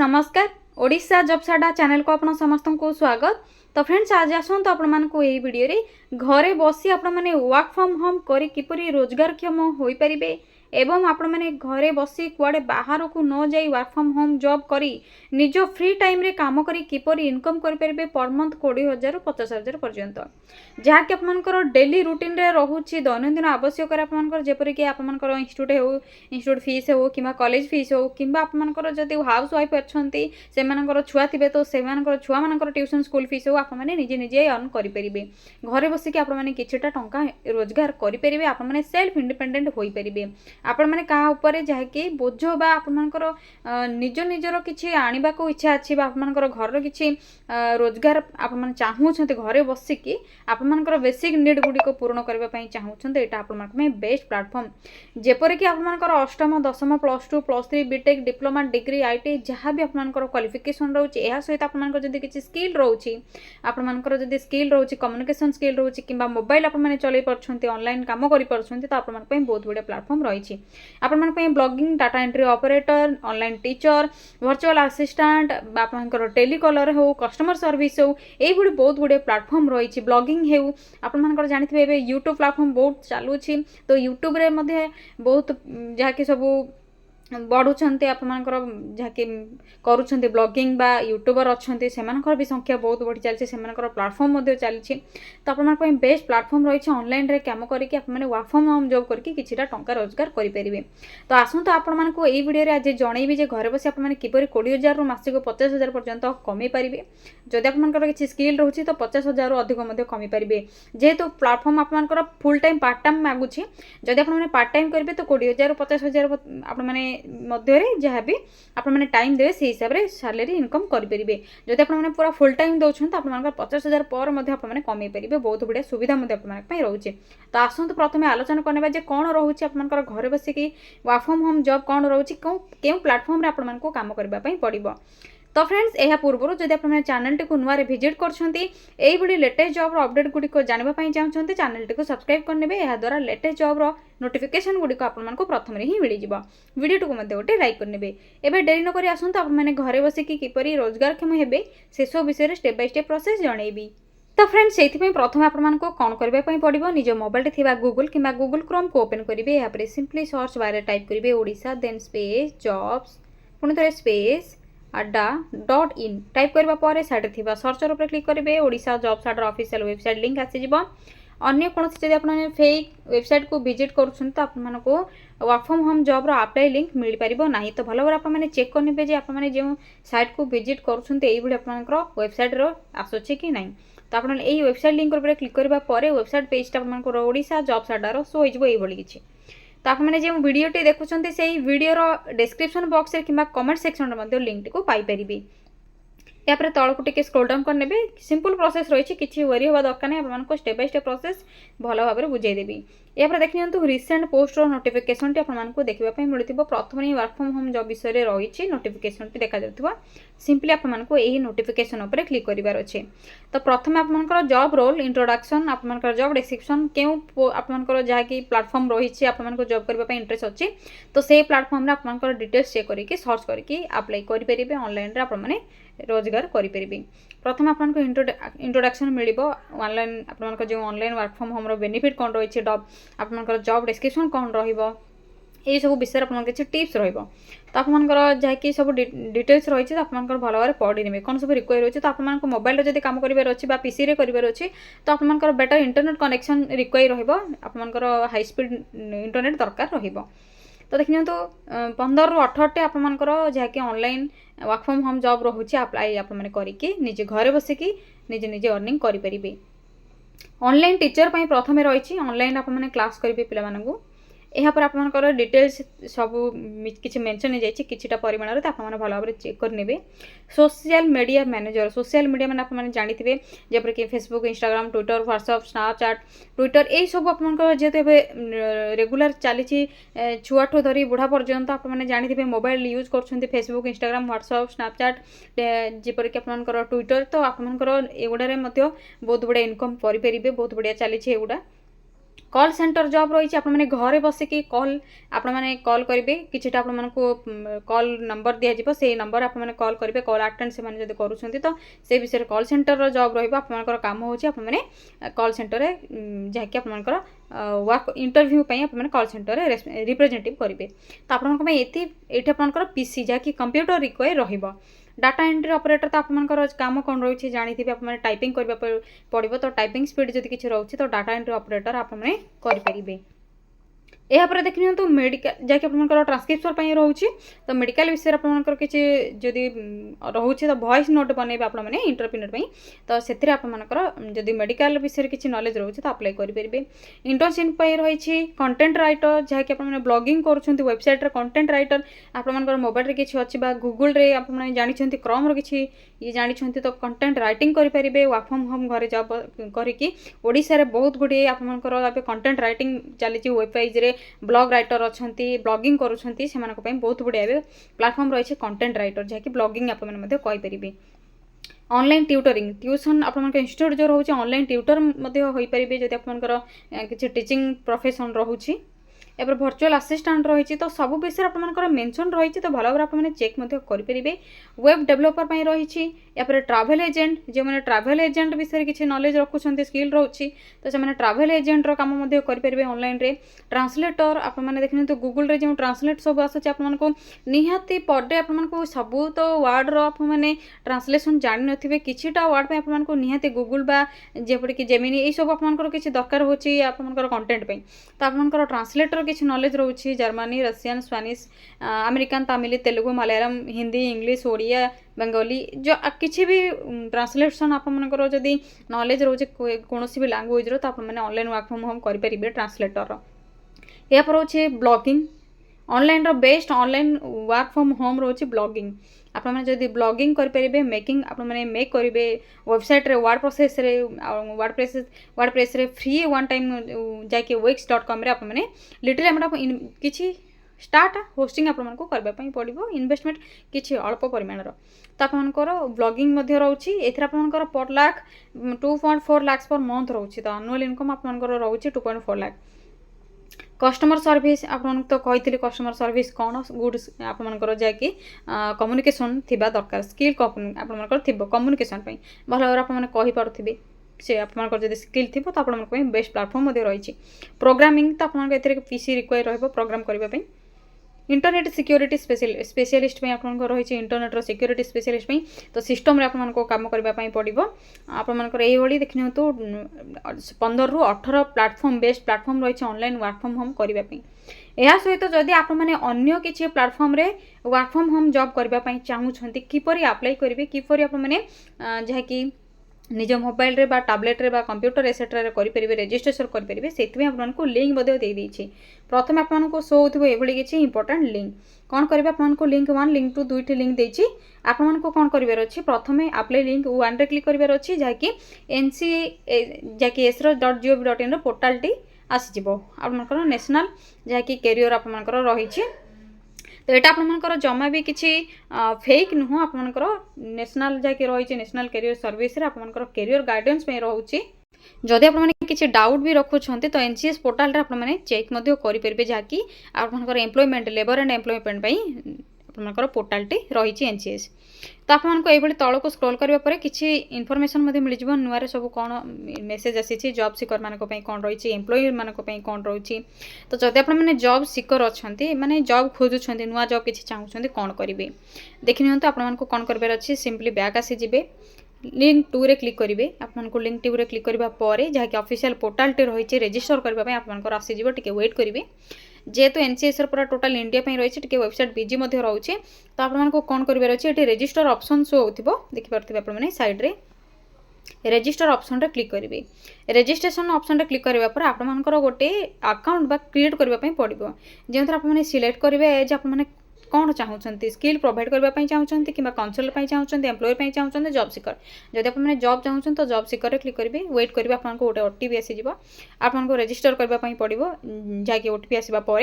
नमस्कार ओडिशा जॉब साडा चैनल को आपण समस्त को स्वागत। तो फ्रेंड्स आज आसतु आपण मानकु एही वीडियो रे घरे बसी आपण माने वर्क फ्रॉम होम करी किपरि रोजगारक्षम होई परिबे एवं आपण माने घरे बसी कुआडे बाहर को न जाई वर्क फ्रॉम होम जॉब करी निज फ्री टाइम रे काम करी किपरि इनकम करि परिबे पर मंथ 20,000 रु 50,000 पर्यंत जहाँकि आपमनकर डेली रूटीन रे रहुछि दैनंदिन आवश्यक आपमनकर जेपरि कि आपमनकर इंस्टीट्यूट फीस हो किबा कॉलेज फीस हो किबा आपमनकर जदि हाउस वाइफ अछंती सेमानकर छुआ थिबे तो सेमानकर छुआ मानकर ट्यूशन स्कूल फीस हो आपण माने निजे निजे अर्न करि परिबे घरे बसी कि आपण माने किछटा टंका रोजगार करि परिबे आपण माने सेल्फ इंडिपेंडेंट होई परिबे आपण माने का ऊपर जहाँकि बोझ बा आपमनकर निज निजर किछि आनिबा को इच्छा अछि बा आपमनकर घर किछि रोजगार आपण माने चाहूछन्ते घरे बसी कि आपमनकर बेसिक नीड गुडी को पूर्ण करबा पई चाहूछन्ते एटा आपण माने बेस्ट प्लेटफॉर्म जेपरि कि आपमनकर अष्टम दशम प्लस 2 प्लस 3 बीटेक डिप्लोमा डिग्री आईटी जहाँ भी आपमनकर क्वालिफिकेशन रहउछि एहा सहित आपमनकर जदि किछि स्किल रहउछि आपमनकर जदि स्किल रहउछि कम्युनिकेशन स्किल रहउछि किबा मोबाइल आपण माने चलै परछन्ते ऑनलाइन काम करि परछन्ते तो आपण माने बहुत बढिया प्लेटफॉर्म रहिछि आपण माने पई blogging data entry operator online teacher virtual assistant आपनकर टेलीकॉलर हो कस्टमर सर्विस हो एई बडी बहुत बढिया प्लेटफॉर्म रहिछि ब्लॉगिंग हेउ आपण मानकर जानिथिबे एबे यूट्यूब प्लेटफॉर्म बहुत चालू छी तो यूट्यूब रे मध्ये बहुत जहाँकि सब बढ़ुंट आपर जहाँकि करुँच ब्लॉगिंग बा यूट्यूबर अच्छा से भी संख्या बहुत बढ़ी चलती से प्लेटफॉर्म चली तो आप बेस्ट प्लेटफॉर्म रही है ऑनलाइन रे काम करके वर्क फ्रॉम होम जॉब करके किछिटा टंका रोजगार करेंगे तो आसतु आपण मानक यही वीडियो आज जनइबी जे घरे बसी आपने किपर 20,000 रु मासिक 50,000 पर्यंत कमी पारे जदि आपर किसी स्किल रोचे तो 50,000 रु अधिक कमी पारे जेहेतु प्लेटफॉर्म आपर फुल टाइम पार्ट टाइम मागुची जदि आप पार्ट टाइम करेंगे तो 20,000 50,000 आपने मध्य जहाँ भी आपने टाइम देवे से हिसाब से सैलरी इनकम करेंगे जदि आपने पूरा फुल टाइम दौरान तो आप 50,000 पर आपने कमे पारे बहुत बढ़िया सुविधा रोचे तो आसतु प्रथम आलोचना करने कौन रोचे आप घर बसिकी वर्क फ्रॉम होम जॉब कौन रोचे क्यों प्लेटफॉर्म आपको काम करने पड़ो तो फ्रेंड्स यह पूर्व जब आप चैनल टी नुआ विजिट कर लेटेस्ट जॉब अपडेट गुड़िक जानवाई चाहते चैनल टी सब्सक्राइब करने यह द्वारा लेटेस्ट जॉब नोटिफिकेशन गुड़िक आपको प्रथम ही मिल वीडियो को गोटे लाइक करने एवं डेरी नक आसतु आपने घरे बसिकी किपरि रोजगारक्षम हे से सब विषय स्टेप बाय स्टेप प्रोसेस जनइबी तो फ्रेंड्स से प्रथम आपको कौन करने पड़ो निज मोबाइल थी गूगल कि गूगल क्रोम को ओपन करेंगे यहाँ सिंपली सर्च बारे टाइप करेंगे ओडिशा देन स्पेस जॉब्स पुणी थे स्पेस adda.in टाइप करने साइड थी सर्चर उपर क्लिक करेंगे ओडिशा जॉब साडर ऑफिशियल वेबसाइट लिंक आसीज अन्य कौन जब आप फेक वेबसाइट को विजिट करूँ आपको work from home job apply link मिल पार ना तो भल भाव आप चेक करेंगे आपने जो साइट को विजिट करूँ वेबसाइट आसूँ कि ना तो आप वेबसाइट लिंक पर क्लिक करने वेबसाइट पेजटा आपर ओडिशा जॉब साडर शो हो ये तो आपने जो वीडियोटी देखुं से वीडियो डिस्क्रिप्शन बॉक्स कि कमेंट सेक्शन लिंक को पाइपर यापर तौक टे स्क्रोल डाउन करने सिंपल प्रोसेस रही किसी वरी हवा दरकार नहीं आपको स्टेप बाय स्टेप प्रोसेस भल भाव में बुझेदेवी यापर देखिए रिसेंट पोस्ट नोटिफिकेशन आपको देखा मिलूँ प्रथम ही वर्क फ्रॉम होम जॉब विषय रही नोटिफिकेशन देखा जाता सिंपली आपको यही नोटिफिकेशन उपर क्लिक करार अच्छे तो प्रथम आप जॉब रोल इंट्रोडक्शन आप जॉब डिस्क्रिप्शन क्यों आपंकर जहाँकि प्लेटफॉर्म रही आपको जॉब करने इंटरेस्ट अच्छे तो से प्लेटफॉर्म आप डिटेल्स चेक करके सर्च करके अप्लाई करेंगे ऑनलाइन आपने रोजगार करेंगे प्रथम आपको इंट्रोडक्शन मिल ऑनलाइन आप जो online work from home benefit कौन रही है आपंकर जॉब डिस्क्रिप्शन कौन रही सब विषय आप किसी टिप्स रहा तो आपंकर जहाँकि सब डिटेल्स रही है आप भल भाव पढ़ी ने कौन सब रिक्वायर रही है तो आप मोबाइल जब कम कर अच्छे पीसी रे कर अच्छे तो आपंकर बेटर इंटरनेट कनेक्शन रिक्वायर रहा हाई स्पीड इंटरनेट दरकार रहा तो देखिए तो 15 ରୁ 18 आपंकर जहाँकि online work from home job रोचे अप्लाई आपने करके निजे घरे बसिकी निजे निजे अर्निंग करेंगे ऑनलाइन टीचर प्रथम रही ऑनलाइन आपने क्लास करेंगे पिला यहाँ पर आपंकर डिटेल्स सब किसी मेंशन हो परिमाण में आपने भल भाव चेक करने social media manager social media मैंने आपने जानते जपर कि Facebook Instagram Twitter WhatsApp Snapchat Twitter यही सब आपंकर जेहेतु रेगुलर चली छुआठू धरी बुढ़ा पर्यंत आपने जानते मोबाइल यूज कर फेसबुक इंस्टाग्राम व्हाट्सएप स्नैपचैट जपर कि आपंकर ट्विटर तो आपंकर एगुड़े बहुत बढ़िया इनकम करेंगे बहुत बढ़िया चली एगुड़ा कॉल सेंटर जॉब रही है घरे बसिकी कॉल आपने कॉल करेंगे किटा आपको कॉल नंबर दिज्व से नंबर आपने कॉल करेंगे कॉल अटेंड से जब करुँच तो से विषय कॉल सेंटर जॉब रहा काम हो कॉल सेंटर जहाँकि आपंकर वर्क इंटरव्यू आपने कॉल सेंटर रिप्रेजेंटेटिव करेंगे तो आपंकर आपंकर पीसी जहाँकि कंप्यूटर रिक्वायर रहिबो डाटा एंट्री ऑपरेटर तो आपंकर काम कौन रही जानी आपने टाइपिंग करने पड़ो तो टाइपिंग स्पीड जब किसी रोचे तो डाटा एंट्री ऑपरेटर आपने करेंगे यापर देख नि मेडिकल जैक आप ट्रांसक्रिप्शन रोचे तो मेडिकल विषय आपंकर किसी जदि रोचे तो वॉइस नोट बनइबे आपने इंटरव्यू तो से आपंकर जदि मेडिकल विषय किसी नॉलेज रोचे तो अप्लाई करेंगे इंटर्नशिप रही कंटेंट राइटर जहाँकि आपने ब्लॉगिंग कर वेबसाइट कंटेंट राइटर आपंकर मोबाइल किसी अच्छी गूगल रे आप जानते क्रम किसी ये जानते तो कंटेंट राइटिंग करेंगे वर्क फ्रॉम होम घरे जॉब करके ओडिशा बहुत गुड़े आपंकर कंटेंट राइटिंग चली वेबसाइट रे ब्लॉग राइटर अच्छा ब्लॉगिंग करुँच से बहुत बढ़िया प्लेटफॉर्म रही है कंटेंट राइटर जहाँकि ब्लॉगिंग आपरे ऑनलाइन ट्यूटरिंग ट्यूशन आप इंस्टीट्यूट जो रोचे ऑनलाइन ट्यूटर हो पारे जब आपंकर किसी टीचिंग प्रोफेशन रोचे एपर वर्चुअल असिस्टेंट रही तो सब विषय आपंकर मेंशन रही तो भल भाव आपने चेक करेंगे वेब डेवलपर रही ट्रैवल एजेंट जो मैंने ट्रैवल एजेंट विषय किसी नॉलेज रखुंट स्किल रोचे तो से ट्रैवल एजेंट काम करेंगे ऑनलाइन रे ट्रांसलेटर आपने देखते तो गूगल रे जो ट्रांसलेट सब आसूँ आपको निहाती पर डे आपको सबू तो वर्ड आपने ट्रांसलेसन जान थे किछिटा वर्ड पे आपको निहाती गूगल बा जेपरिक जेमिनी ये सब आपंकर किसी दरकार होची आपंकर कंटेंट पे तो आपंकर ट्रांसलेटर किसी नॉलेज रोचे Germany Russian Spanish American Tamil Telugu Malayalam Hindi English Odia Bengali जो किसी भी ट्रांसलेसन आपंकर जदि नॉलेज रोचे कौन भी लैंग्वेज रो तो आपने ऑनलाइन वर्क फ्रॉम होम करेंगे ट्रांसलेटर या पर रोचे ब्लॉगिंग ऑनलाइन रो best online work from home रोचे ब्लॉगिंग आपने जदि ब्लॉगिंग करेंगे मेकिंग आपने मेक करेंगे वेबसाइट रे वर्डप्रेस रे फ्री वन टाइम जाके wix.com आपने लिटिल अमाउंट किसी स्टार्ट होस्टिंग आपको करने पड़ो इन्वेस्टमेंट किसी अल्प परिमाण तो आपंकर ब्लॉगिंग रोचे एपंकर पर लाख 2.4 लाख पर मंथ रोचे तो एनुअल इनकम आपंकर रोचे 2.4 लाख कस्टमर सर्विस आपन तो कही कस्टमर सर्विस कौन गुड्स आपंकर जैकि कम्युनिकेशन थिबा दरकार स्किल आपंकर थी कम्युनिकेशन भल भाव आपने कहीपे से आपंकर जब स्किल थी तो आप बेस्ट प्लेटफॉर्म रही प्रोग्रामिंग तो आपंकर पीसी रिक्वायर रही प्रोग्राम करने इंटरनेट सिक्योरिटी स्पेशलिस्ट आपंकर रही इंटरनेट सिक्योरिटी स्पेशलिस्ट तो सिस्टम रे आपको काम करने पड़ो आपंकर ये देखने तो 15 ରୁ 18 प्लेटफॉर्म बेस्ट प्लेटफॉर्म रही ऑनलाइन वर्क फ्रॉम होम करने यह सहित जदि आपने अन्य किसी प्लेटफॉर्म रे वर्क फ्रॉम होम जॉब करने चाहूँगी किपरि अप्लाई करेंगे किपरि आपने जहाँकि निज मोबाइल रे बा टैबलेट रे बा कंप्यूटर एसेट्रा करेंगे रजिस्ट्रेशन करेंगे से आपको लिंक देदेगी प्रथम आपको शो हो किसी इंपोर्टेंट लिंक कौन करेंगे आपको लिंक 1 लिंक 2 दुईटी लिंक देती आपको कौन कर अच्छी प्रथम अप्लाई लिंक 1 रे क्लिक कर अच्छी जहाँकि NC जहाँकि esro.gov.in पोर्टाल टी आसीज आपंकर नेशनल जहाँकि कैरियर आपंकर रही तो यहाँ आपंकर जमा भी किसी फेक नुह आपंकर नेशनल जहाँकि रही नेशनल कैरियर सर्विस आपंकर कैरियर गाइडेंस रोचे जदि आपने किसी डाउट भी रखुंट तो NCS पोर्टाल आपने चेक करेंगे जहाँकि आपंकर एम्प्लॉयमेंट लेबर एंड एम्प्लॉयमेंट आपंकर पोर्टाल टी रही NCS तो आपको ये तौक को स्क्रॉल करने किसी इनफॉरमेशन मिल जाए नुआरे सब कौन मेसेज आसी जॉब सिकर मान कौन रही एम्प्लॉय मान कौन रही तो जब आपने जॉब सिकर अच्छा माने जॉब खोजुंट नुआ जॉब किसी चाहूँगी कौन करेंगे देखि नियंतु आपको कौन कर अच्छी सिंपली बैक आसीजे लिंक 2 रे क्लिक करेंगे आपको लिंक 2 रे क्लिक करने जहाँकि ऑफिशियल पोर्टाल टी रही रजिस्टर करने आपंकर आसीज टे वेट करेंगे जेहेतु NCS पूरा टोटाल इंडिया रही है वेबसाइट बिजी रोचे तो आपको कौन कर अच्छे रजिस्टर ऑप्शन शो हो देखिपे आपने साइड रे रजिस्टर ऑप्शन रे क्लिक करेंगे रजिस्ट्रेशन ऑप्शन रे क्लिक करने पर आपंकर गोटे अकाउंट बा क्रिएट करने पड़ो जो आपने सिलेक्ट करेंगे एज आपने कौन चाहूँगी स्किल प्रोवाइड करने चाहूँगी कि कंसल्ट चाहूँगी एम्प्लॉय चाहूँगी जॉब सिकर जब आपने जॉब चाहूँ तो जॉब सिकर क्लिक करेंगे वेट करेंगे आपको गोटे OTP आसीज आपको रजिस्टर करने पड़ो जहाँकि OTP आसवा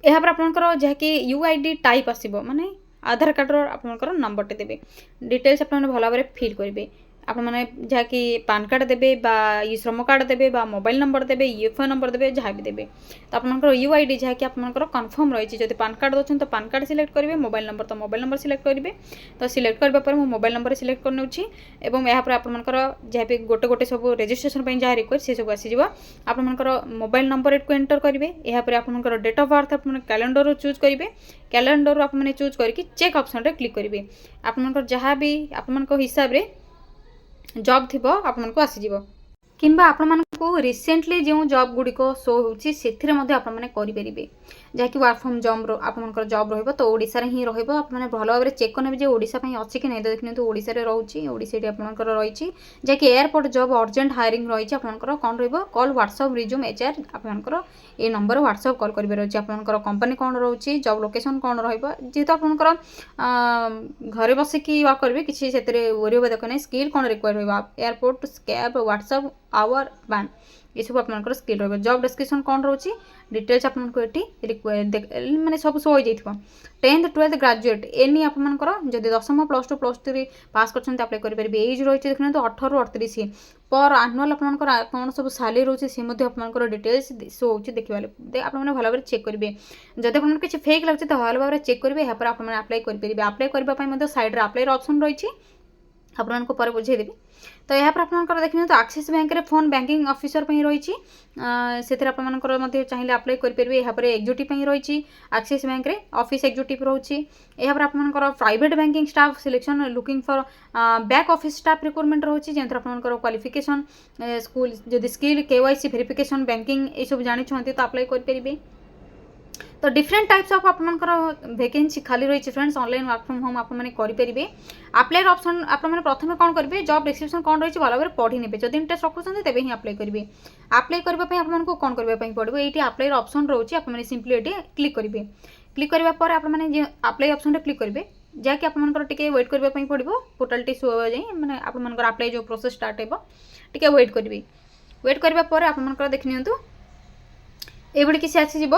यापर आपंकर जहाँकि UID टाइप आसो माने आधार कार्ड आपंकर नंबर टे देवे डिटेल्स आपने भल भाव फिल करेंगे आपने जहाँकि पान कार्ड देवे बा श्रम कार्ड देवे बा मोबाइल नंबर देवे यूएफओ नंबर देवे जहाँ भी देवे तो आपंकर यूआईडी जहाँकि आपंकर कन्फर्म रही जब पान कार्ड दौरान तो पान कार्ड सिलेक्ट करेंगे मोबाइल नंबर तो मोबाइल नंबर सिलेक्ट करेंगे तो सिलेक्ट करने मुझे मोबाइल नंबर सिलेक्ट कर नौची और यापर आपंकर जहाँ भी गोटे गोटे सब रजिस्ट्रेशन जहाँ रिक्वेस्ट से सब आसीज आपंकर मोबाइल नंबर को एंटर करेंगे यापर आपंकर डेट ऑफ बर्थ आप कैलेंडर चूज करेंगे कैलेंडर आपने चूज करके चेक ऑप्शन रे क्लिक करेंगे आपंकर जहाँ भी आपण हिसाब से जॉब थी आपको आसीज किंबा आपको रिसेंटली जो जॉब गुड़िक शो होती से करेंगे जहाँकि वर्क फ्रॉम जॉब आपंकर जॉब रही तो ओडिशा रे ही रही आपने भल भाव चेक करने जो ओडिशा अच्छी कि नहीं तो देखते ओडिशा रे रोचे ओडिशा आपंकर रही जहाँकि एयरपोर्ट जॉब अर्जेंट हायरिंग रही आपंकर कौन रॉल व्हाट्सएप रिज्यूम एचआर आपंकर ये नंबर व्हाट्सएप कॉल करेंगे रही आपंकर कंपनी कौन रोचे जॉब लोकेशन कौन रहीतु आपंकर घरे बसिकी वर्क करेंगे किसी से दरकार नहीं स्किल कौन रिक्वायर रही airport cab WhatsApp hour one ये सब आपंकर स्किल रही जॉब डिस्क्रिप्शन कौन रोचे डिटेल्स आपको ये माने सब शो हो जाइए 10th 12th ग्रेजुएट एनी आपंकर जब 10th +2 +3 पास कर करेंगे एज रही देखते तो 18 ରୁ 38 पर आनुआल आपंकर कौन सब सालेरी रोचे सी आपंकर डिटेल्स शो हो देखिए आपने भल भाव चेक करेंगे जब आप किसी फेक लगे तो भल भाव चेक करेंगे यहाँ पर आपने अप्लाई करेंगे अप्लाई करने साइड अप्लाई ऑप्शन रही आपको पर बुझेदेवी तो यहाँ पर आप देखिए तो एक्सिस बैंक रे फोन बैंकिंग ऑफिसर रही से चाहिए अप्लाई करेंगे यहाँ पर एग्जीक्यूटिव रही एक्सिस बैंक रे ऑफिस एग्जीक्यूटिव रोचे यहाँ पर आपंकर private banking staff selection looking for back office staff requirement रोचे जहाँ आपंकर क्वालिफिकेशन स्कूल जदि स्किल केवाईसी वेरिफिकेशन बैंकिंग ये सब जानते तो अप्लाई करेंगे तो डिफरेंट टाइप्स ऑफ आपंकर वैकेंसी खाली रही friends online work from home आपने करेंगे अप्लाई ऑप्शन आपने प्रथम कौन करेंगे जॉब डिस्क्रिप्शन कौन रही भल भाव पढ़ी ने जब इंटरेस्ट रखुच्च तेज ही अप्लाई करेंगे अप्लाई करने आपको कौन करने पड़ो ये अप्लाई ऑप्शन रोचे आपने सिंपली ये क्लिक करेंगे क्लिक करने आपने अप्लाई ऑप्शन क्लिक करेंगे जहाँकि आपंकर टे वेट करने पड़ो पोर्टाल टी शो जाए मैंने आपंकर अप्लाई जो प्रोसेस स्टार्ट हो वेट करेंगे वेट करने आपंकर देख नियंतु ये किसी आसीज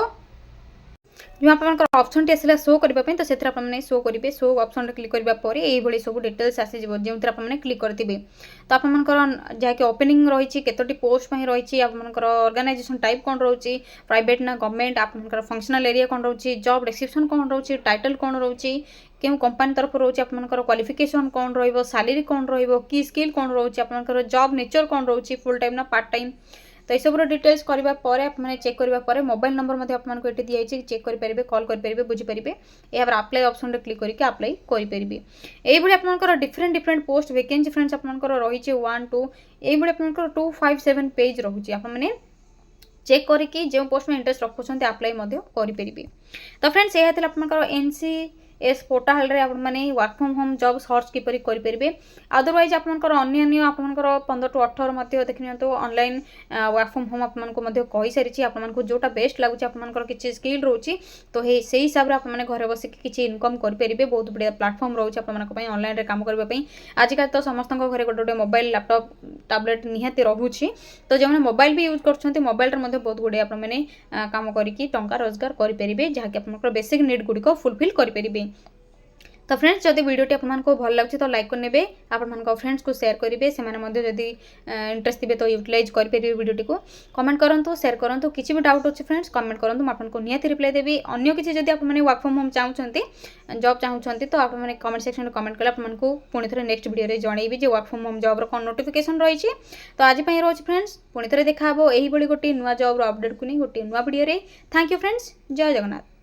जो आपंकर ऑप्शन टी आसला शो करने तो से शो करेंगे शो ऑप्शन क्लिक करने ये सब डिटेल्स आसीज जो आपने क्लिक करेंगे तो आपंकर जहाँकि ओपनिंग रही केतोटी पोस्ट रही आपंकर ऑर्गेनाइजेशन टाइप कौन रोचे प्राइवेट ना गवर्नमेंट आपंकर फंक्शनल एरिया कौन रोचे जॉब डिस्क्रिप्शन कौन रोचे टाइटल कौन रोचे क्यों कंपनी तरफ रोचे आपंकर क्वालिफिकेशन कौन रैलरी कौन रही स्किल कौन रोचे आपंकर जॉब नेचर कौन रोचे फुल टाइम ना पार्ट टाइम तो सब डिटेल्स करने आपने चेक करने मोबाइल नंबर आपको ये दिखाई चेक करेंगे कॉल करेंगे बुझीपारे यहाँ अप्लाई ऑप्शन क्लिक करके अप्लाई करेंगे यही आपंकर different different post vacancy friends आपंकर रही 1 2 ये आपंकर 257 पेज रोचे आपने चेक करके जो पोस्ट में इंटरेस्ट रखुच्च अप्लाई करेंगे तो फ्रेंड्स यह आपंकर एनसी एस पोर्टाल रे आपने work from home job search किपरि करेंगे अदरवाइज आपंकर अन्य आपंकर 15 to 18 देखिए तो ऑनलाइन वर्क फ्रॉम होम आपको कही सारी आपको जोटा बेस्ट लगुच आपंकर किसी स्किल रोचे तो से हिसाब से आपने घर बसिक किसी इनकम करेंगे बहुत बढ़िया प्लाटफर्म रोचे आपंकर ऑनलाइन रे काम करने आजिकल तो समस्त घर गोटे गोटे मोबाइल लैपटॉप टैबलेट निहाती रोचे तो जो मोबाइल भी यूज कर मोबाइल बहुत गुड़े आपने काम करके टंका रोजगार करेंगे जहाँकि आपंकर बेसिक नीड गुड़िक फुलफिल करेंगे तो फ्रेंड्स जदि वीडियोटी आपको भल लगे तो लाइक करने आप फ्रेंड्स को शेयर करेंगे से जदि इंटरेस्ट थे तो यूटिलाइज करेंगे वीडियोटी को कमेंट करूँ शेयर करूँ किसी भी डाउट अच्छे फ्रेंड्स कमेंट करूँ मुझे आपको निहाती रिप्लाई देवी अन्य किसी जब आपने वर्क फ्रॉम होम चाहते जॉब चाहते तो आपने कमेंट सेक्शन में कमेंट कले आपको पुणी थे नेक्स्ट वीडियो जनइबी जो वर्क फ्रॉम होम जॉब कौन नोटिफिकेशन रही तो आज रोचे फ्रेंड्स पुणी थे देखा यही गोटे नुआ जॉब अपडेट को नहीं गोटे नुआ वीडियो थैंक यू फ्रेंड्स जय जगन्नाथ।